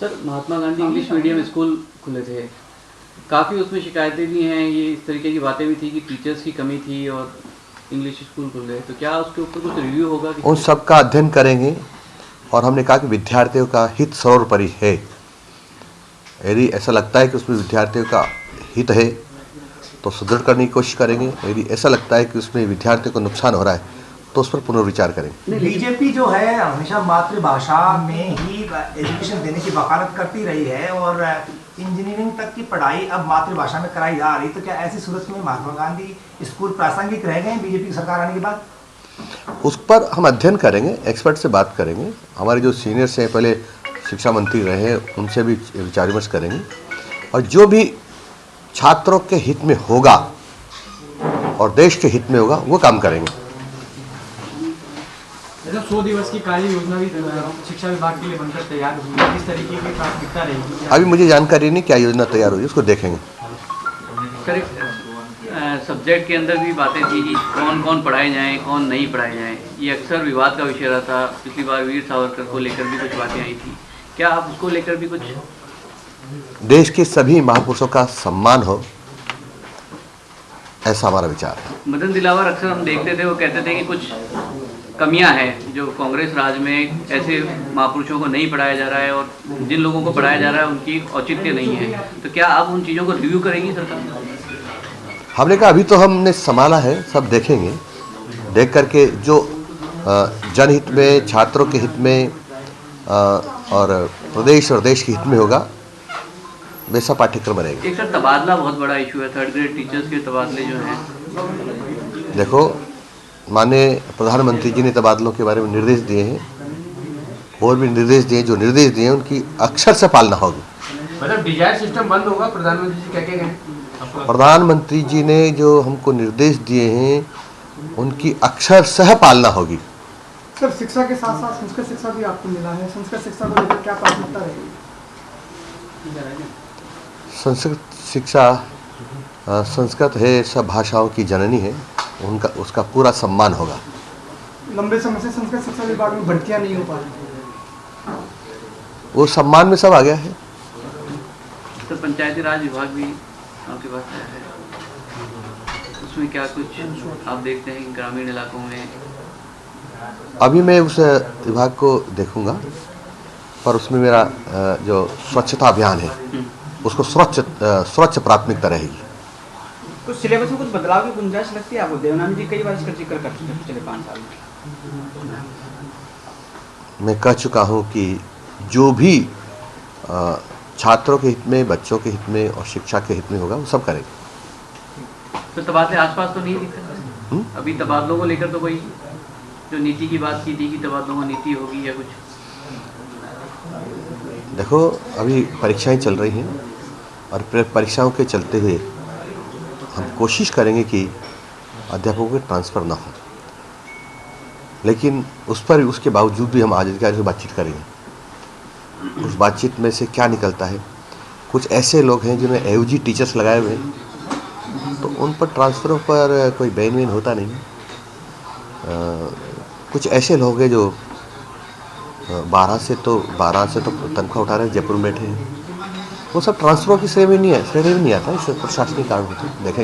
Sir, Mahatma Gandhi English medium school खुले थे, काफ़ी उसमें शिकायतें भी हैं, ये इस तरीके की बातें भी थी कि टीचर्स की कमी थी और इंग्लिश स्कूल खुले, तो क्या उसके ऊपर कुछ रिव्यू होगा? उन सब का अध्ययन करेंगे और हमने कहा कि विद्यार्थियों का हित सर्वोपरि है। यदि ऐसा लगता है कि उसमें विद्यार्थियों का हित है तो सुदृढ़ करने की कोशिश करेंगे। यदि ऐसा लगता है कि उसमें विद्यार्थियों को नुकसान हो रहा है तो उस पर पुनर्विचार करेंगे। बीजेपी जो है हमेशा मातृभाषा में ही एजुकेशन देने की वकालत करती रही है और इंजीनियरिंग तक की पढ़ाई अब मातृभाषा में कराई जा रही, तो क्या ऐसी सूरत में महात्मा गांधी स्कूल प्रासंगिक रह गए बीजेपी की सरकार आने के बाद? उस पर हम अध्ययन करेंगे, एक्सपर्ट से बात करेंगे। हमारे जो सीनियर्स हैं, पहले शिक्षा मंत्री रहे हैं, उनसे भी विचार विमर्श करेंगे और जो भी छात्रों के हित में होगा और देश के हित में होगा वो काम करेंगे। 100 दिवस की कार्य योजना भी शिक्षा विभाग के लिए बनकर तैयार हुई है, किस तरीके की प्राथमिकता रहेगी? अभी मुझे जानकारी नहीं क्या योजना तैयार हुई, उसको देखेंगे। सर, सब्जेक्ट के अंदर भी बातें थी कि कौन कौन पढ़ाए जाएं, कौन नहीं पढ़ाए जाएं, ये अक्सर विवाद का विषय रहा था। पिछली बार वीर सावरकर को लेकर भी कुछ बातें आई थी, क्या आप उसको लेकर भी कुछ? देश के सभी महापुरुषों का सम्मान हो, ऐसा हमारा विचार है। मदन दिलावर अक्सर हम देखते थे, वो कहते थे कि कुछ कमियां हैं जो कांग्रेस राज में, ऐसे महापुरुषों को नहीं पढ़ाया जा रहा है और जिन लोगों को पढ़ाया जा रहा है उनकी औचित्य नहीं है, तो क्या आप उन चीज़ों को रिव्यू करेंगी सरकार? हमने कहा अभी तो हमने संभाला है, सब देखेंगे। देख करके जो जनहित में, छात्रों के हित में और प्रदेश और देश के हित में होगा वैसा पाठ्यक्रम बनेगा। एक सर, तबादला बहुत बड़ा इशू है, 3rd ग्रेड टीचर्स के तबादले जो हैं। देखो, माननीय प्रधानमंत्री जी ने तबादलों के बारे में निर्देश दिए हैं और भी निर्देश दिए, जो निर्देश दिए हैं उनकी अक्षर से पालना होगी। मतलब डिजायर सिस्टम बंद होगा, प्रधानमंत्री जी क्या कह गए? प्रधानमंत्री जी ने जो हमको निर्देश दिए हैं उनकी अक्षर सह पालना होगी। सर, शिक्षा के साथ साथ संस्कृत शिक्षा भी आपको मिला है, संस्कृत शिक्षा को लेकर क्या प्राथमिकता रहेगी? संस्कृत शिक्षा, संस्कृत है सब भाषाओं की जननी है, उनका उसका पूरा सम्मान होगा। लंबे समय से संस्कृत शिक्षा विभाग में भर्तियां नहीं हो पा रही, वो सम्मान में सब आ गया है। तो पंचायती राज विभाग भी आपके पास आया है, उसमें क्या कुछ आप देखते हैं ग्रामीण इलाकों में? अभी मैं उस विभाग को देखूंगा, पर उसमें मेरा जो स्वच्छता अभियान है उसको स्वच्छ प्राथमिकता रहेगी। तो सिलेबस में कुछ बदलाव की गुंजाइश लगती है आपको? देवनानी जी कई बार इसका जिक्र कर चुके हैं पिछले 5 साल में। मैं कह चुका हूं कि जो भी छात्रों के हित में, बच्चों के हित में और शिक्षा के हित में होगा वो सब करेंगे। तो तबादले आसपास तो नहीं दिखते अभी? तबादलों को लेकर तो कोई जो नीति की बात की थी कि तबादलों में नीति होगी या कुछ? देखो, अभी परीक्षाएं चल रही हैं और परीक्षाओं के चलते हुए हम कोशिश करेंगे कि अध्यापकों के ट्रांसफ़र ना हो, लेकिन उसके बावजूद भी हम आज अधिकारियों से बातचीत करेंगे। उस बातचीत में से क्या निकलता है, कुछ ऐसे लोग हैं जिन्होंने एओजी टीचर्स लगाए हुए हैं, तो उन पर ट्रांसफ़रों पर कोई बैन वैन होता नहीं। कुछ ऐसे लोग हैं जो 12 से तो तनख्वाह उठा रहे हैं, जयपुर में बैठे हैं, वो सब ट्रांसफ़रों की श्रेणी में नहीं आता, इससे प्रशासनिक कारण होते हैं। देखें।